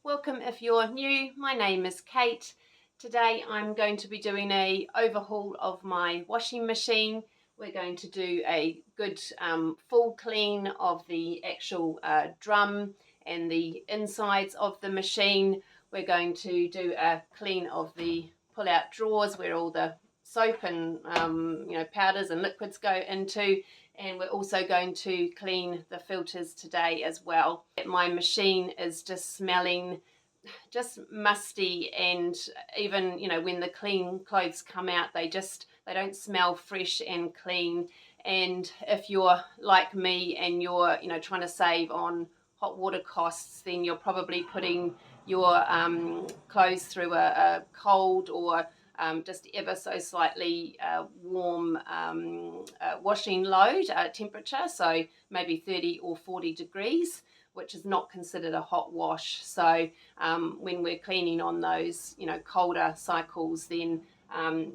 Welcome if you're new. My name is Kate. Today I'm going to be doing a overhaul of my washing machine. We're going to do a good full clean of the actual drum and the insides of the machine. We're going to do a clean of the pull-out drawers where all the soap and powders and liquids go into, and we're also going to clean the filters today as well. My machine is just smelling just musty, and even when the clean clothes come out, they don't smell fresh and clean. And if you're like me and you're trying to save on hot water costs, then you're probably putting your clothes through a cold or just ever so slightly warm washing load temperature, so maybe 30 or 40 degrees, which is not considered a hot wash. So when we're cleaning on those colder cycles, then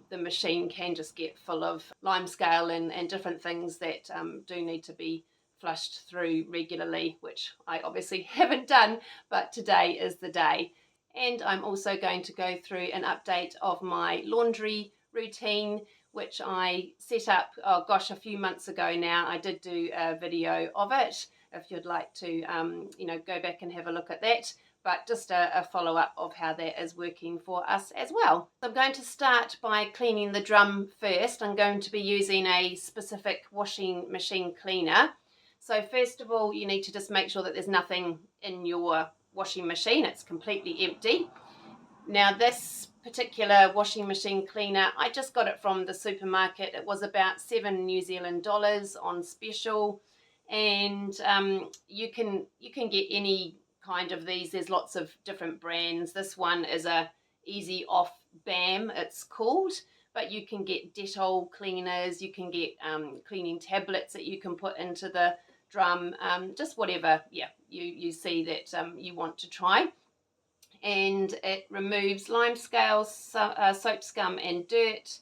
the machine can just get full of limescale and different things that do need to be flushed through regularly, which I obviously haven't done, but today is the day. And I'm also going to go through an update of my laundry routine, which I set up, a few months ago now. I did do a video of it, if you'd like to go back and have a look at that, but just a follow-up of how that is working for us as well. I'm going to start by cleaning the drum first. I'm going to be using a specific washing machine cleaner. So first of all, you need to just make sure that there's nothing in your washing machine. It's completely empty. Now this particular washing machine cleaner, I just got it from the supermarket. It was about $7 New Zealand on special, and you can get any kind of these. There's lots of different brands. This one is a Easy Off BAM, it's called, but you can get Dettol cleaners, you can get cleaning tablets that you can put into the drum, just whatever you see that you want to try. And it removes lime scales, soap scum and dirt,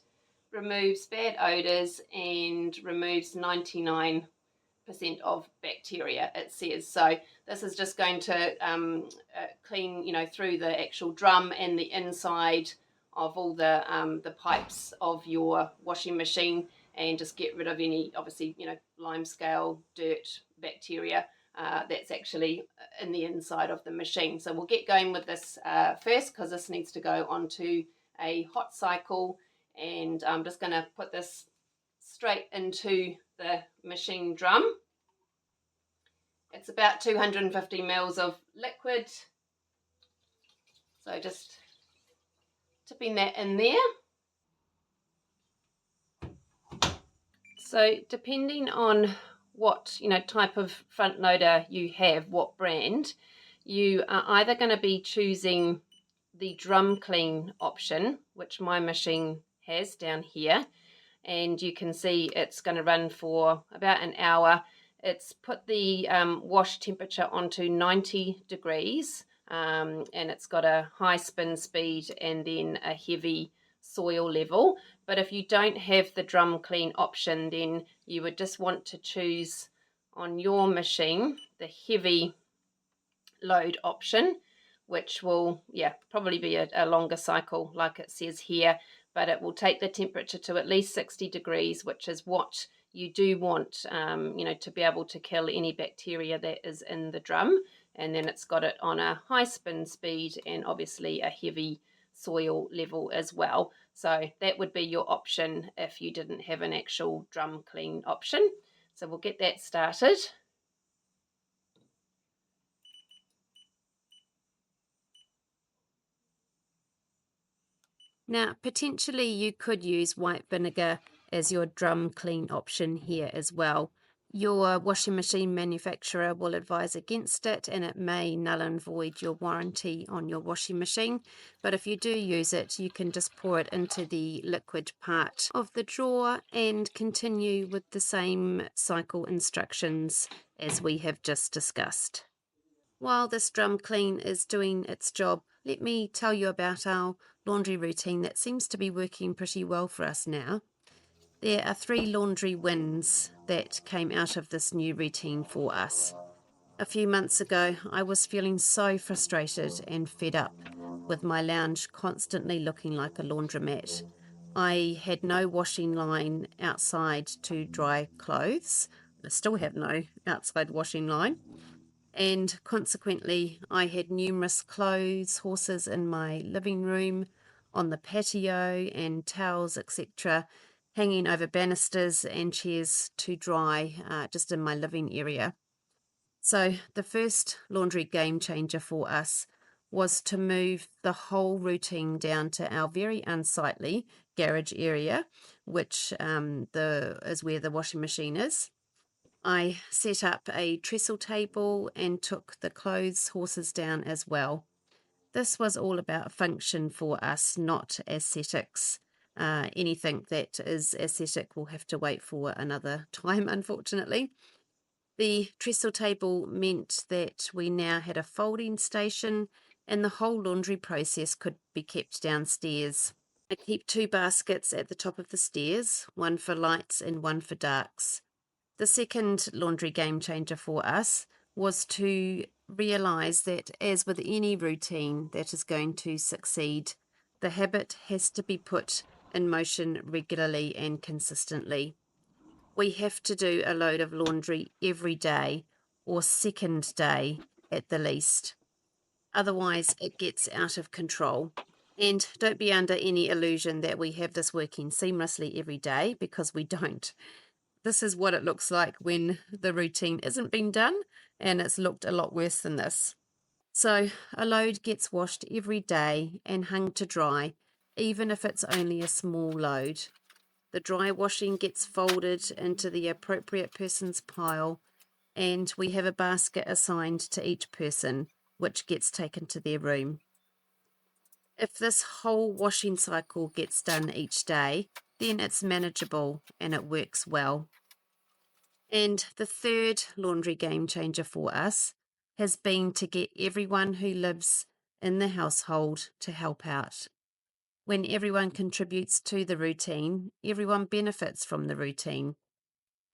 removes bad odors, and removes 99% of bacteria, it says. So this is just going to clean through the actual drum and the inside of all the pipes of your washing machine, and just get rid of any, obviously, lime scale, dirt, bacteria that's actually in the inside of the machine. So we'll get going with this first, because this needs to go onto a hot cycle, and I'm just going to put this straight into the machine drum. It's about 250 mils of liquid, so just tipping that in there. So depending on what type of front loader you have, what brand, you are either going to be choosing the drum clean option, which my machine has down here, and you can see it's going to run for about an hour. It's put the wash temperature onto 90 degrees, and it's got a high spin speed and then a heavy soil level. But if you don't have the drum clean option, then you would just want to choose on your machine the heavy load option, which will probably be a longer cycle like it says here, but it will take the temperature to at least 60 degrees, which is what you do want to be able to kill any bacteria that is in the drum. And then it's got it on a high spin speed and obviously a heavy soil level as well. So that would be your option if you didn't have an actual drum clean option. So we'll get that started. Now, potentially you could use white vinegar as your drum clean option here as well. Your washing machine manufacturer will advise against it, and it may null and void your warranty on your washing machine. But if you do use it, you can just pour it into the liquid part of the drawer and continue with the same cycle instructions as we have just discussed. While this drum clean is doing its job, let me tell you about our laundry routine that seems to be working pretty well for us now. There are 3 laundry wins that came out of this new routine for us. A few months ago, I was feeling so frustrated and fed up with my lounge constantly looking like a laundromat. I had no washing line outside to dry clothes. I still have no outside washing line. And consequently, I had numerous clothes, horses in my living room, on the patio, and towels, etc., hanging over banisters and chairs to dry just in my living area. So, the first laundry game changer for us was to move the whole routine down to our very unsightly garage area, which is where the washing machine is. I set up a trestle table and took the clothes horses down as well. This was all about function for us, not aesthetics. Anything that is aesthetic will have to wait for another time, unfortunately. The trestle table meant that we now had a folding station and the whole laundry process could be kept downstairs. I keep two baskets at the top of the stairs, one for lights and one for darks. The second laundry game changer for us was to realise that, as with any routine that is going to succeed, the habit has to be put in motion regularly and consistently. We have to do a load of laundry every day or second day at the least. Otherwise, it gets out of control. And don't be under any illusion that we have this working seamlessly every day, because we don't. This is what it looks like when the routine isn't being done, and it's looked a lot worse than this. So a load gets washed every day and hung to dry, even if it's only a small load. The dry washing gets folded into the appropriate person's pile, and we have a basket assigned to each person, which gets taken to their room. If this whole washing cycle gets done each day, then it's manageable and it works well. And the third laundry game changer for us has been to get everyone who lives in the household to help out. When everyone contributes to the routine, everyone benefits from the routine.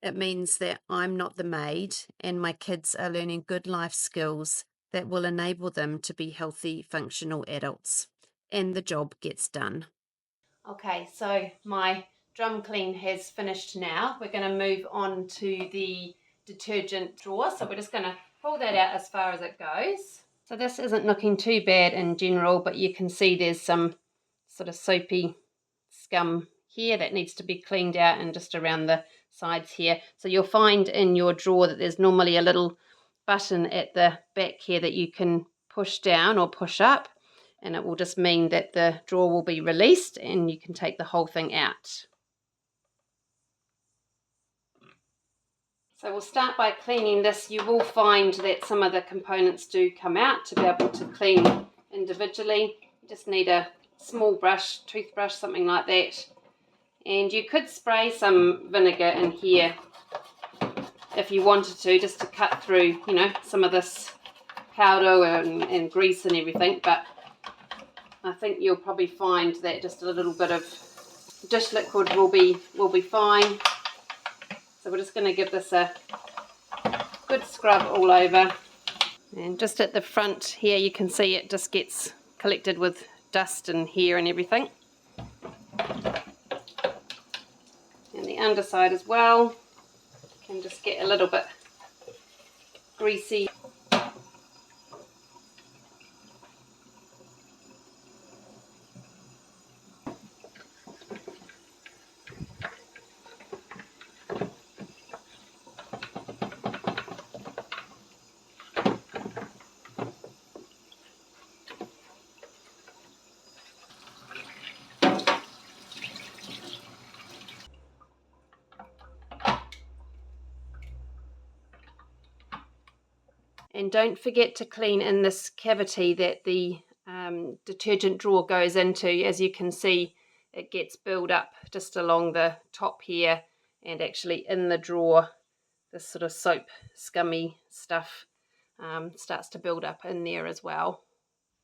It means that I'm not the maid and my kids are learning good life skills that will enable them to be healthy, functional adults. And the job gets done. Okay, so my drum clean has finished now. We're going to move on to the detergent drawer. So we're just going to pull that out as far as it goes. So this isn't looking too bad in general, but you can see there's some sort of soapy scum here that needs to be cleaned out and just around the sides here. So you'll find in your drawer that there's normally a little button at the back here that you can push down or push up, and it will just mean that the drawer will be released and you can take the whole thing out. So we'll start by cleaning this. You will find that some of the components do come out to be able to clean individually. You just need a small brush, toothbrush, something like that. And you could spray some vinegar in here if you wanted to, just to cut through, some of this powder and grease and everything. But I think you'll probably find that just a little bit of dish liquid will be fine. So we're just going to give this a good scrub all over. And just at the front here, you can see it just gets collected with dust and hair and everything. And the underside as well can just get a little bit greasy. And don't forget to clean in this cavity that the detergent drawer goes into. As you can see, it gets built up just along the top here, and actually in the drawer, this sort of soap scummy stuff starts to build up in there as well.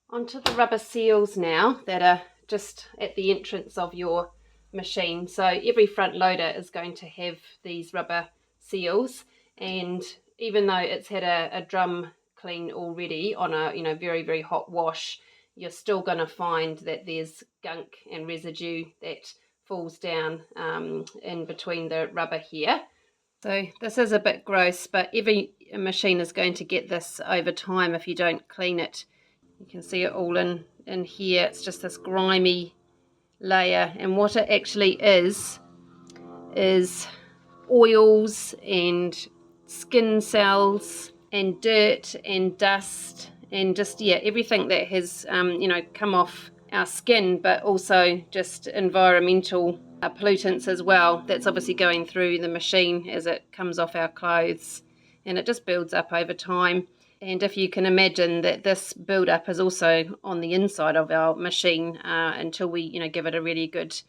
Onto the rubber seals now that are just at the entrance of your machine. So every front loader is going to have these rubber seals, and even though it's had a drum clean already on a very, very hot wash, you're still going to find that there's gunk and residue that falls down in between the rubber here. So this is a bit gross, but every machine is going to get this over time if you don't clean it. You can see it all in here. It's just this grimy layer, and what it actually is oils and skin cells and dirt and dust and just everything that has come off our skin, but also just environmental pollutants as well. That's obviously going through the machine as it comes off our clothes, and it just builds up over time. And if you can imagine that this build-up is also on the inside of our machine until we give it a really good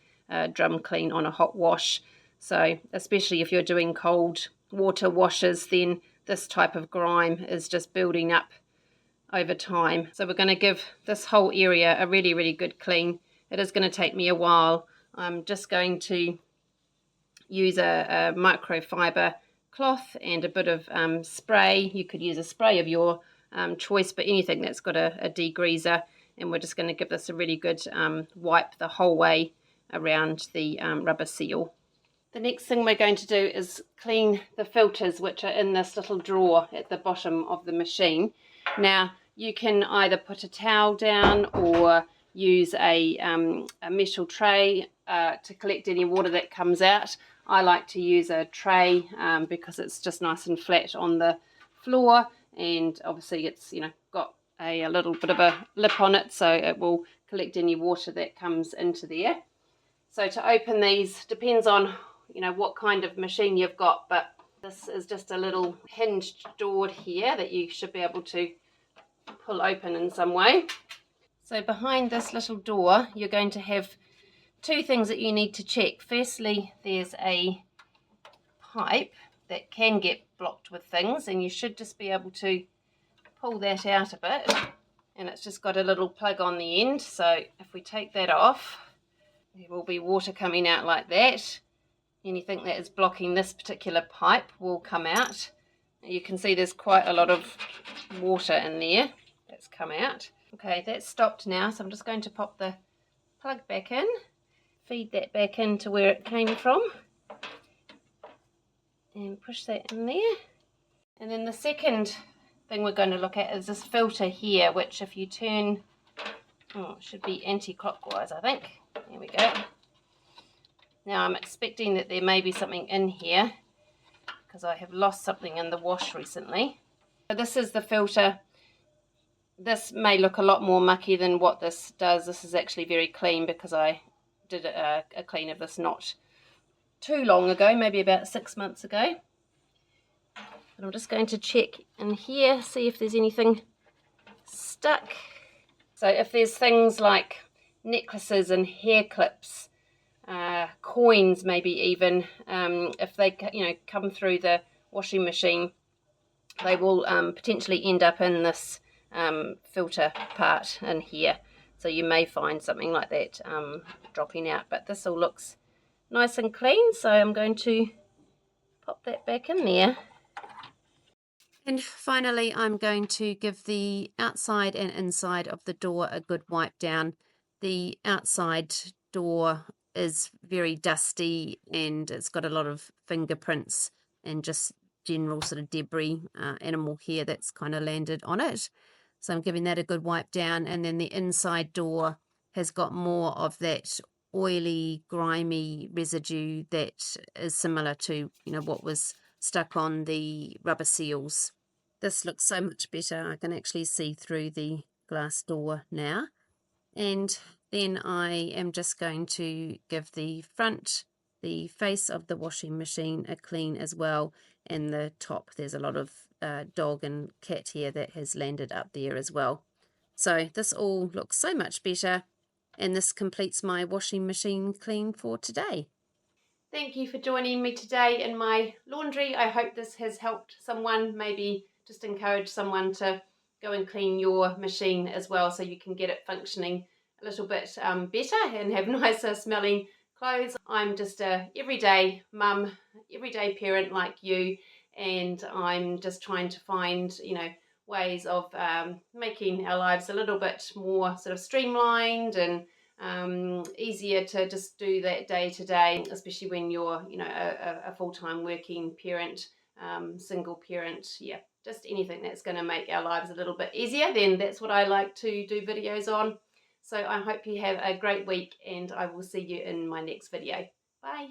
drum clean on a hot wash. So especially if you're doing cold water washes, then this type of grime is just building up over time. So we're going to give this whole area a really, really good clean. It is going to take me a while. I'm just going to use a microfiber cloth and a bit of spray. You could use a spray of your choice, but anything that's got a degreaser, and we're just going to give this a really good wipe the whole way around the rubber seal. The next thing we're going to do is clean the filters, which are in this little drawer at the bottom of the machine. Now you can either put a towel down or use a metal tray to collect any water that comes out. I like to use a tray because it's just nice and flat on the floor, and obviously it's got a little bit of a lip on it, so it will collect any water that comes into there. So to open these depends on what kind of machine you've got, but this is just a little hinged door here that you should be able to pull open in some way. So behind this little door you're going to have two things that you need to check. Firstly, there's a pipe that can get blocked with things, and you should just be able to pull that out a bit, and it's just got a little plug on the end. So if we take that off, there will be water coming out like that. Anything that is blocking this particular pipe will come out. You can see there's quite a lot of water in there that's come out. Okay, that's stopped now, so I'm just going to pop the plug back in, feed that back into where it came from, and push that in there. And then the second thing we're going to look at is this filter here, which if you turn, it should be anti-clockwise, I think. There we go. Now I'm expecting that there may be something in here because I have lost something in the wash recently. So this is the filter. This may look a lot more mucky than what this does. This is actually very clean because I did a clean of this not too long ago, maybe about 6 months ago. But I'm just going to check in here, see if there's anything stuck. So if there's things like necklaces and hair clips, coins maybe even, if they come through the washing machine, they will potentially end up in this filter part in here. So you may find something like that dropping out, but this all looks nice and clean, so I'm going to pop that back in there. And finally, I'm going to give the outside and inside of the door a good wipe down. The outside door is very dusty and it's got a lot of fingerprints and just general sort of debris, animal hair that's kind of landed on it. So I'm giving that a good wipe down. And then the inside door has got more of that oily, grimy residue that is similar to what was stuck on the rubber seals. This looks so much better. I can actually see through the glass door now. And then I am just going to give the front, the face of the washing machine a clean as well. And the top, there's a lot of dog and cat hair that has landed up there as well. So this all looks so much better, and this completes my washing machine clean for today. Thank you for joining me today in my laundry. I hope this has helped someone, maybe just encourage someone to go and clean your machine as well, so you can get it functioning a little bit better and have nicer smelling clothes. I'm just a everyday mum, everyday parent like you, and I'm just trying to find, ways of making our lives a little bit more sort of streamlined and easier to just do that day to day, especially when you're, a full-time working parent, single parent. Yeah, just anything that's going to make our lives a little bit easier, then that's what I like to do videos on. So I hope you have a great week, and I will see you in my next video. Bye.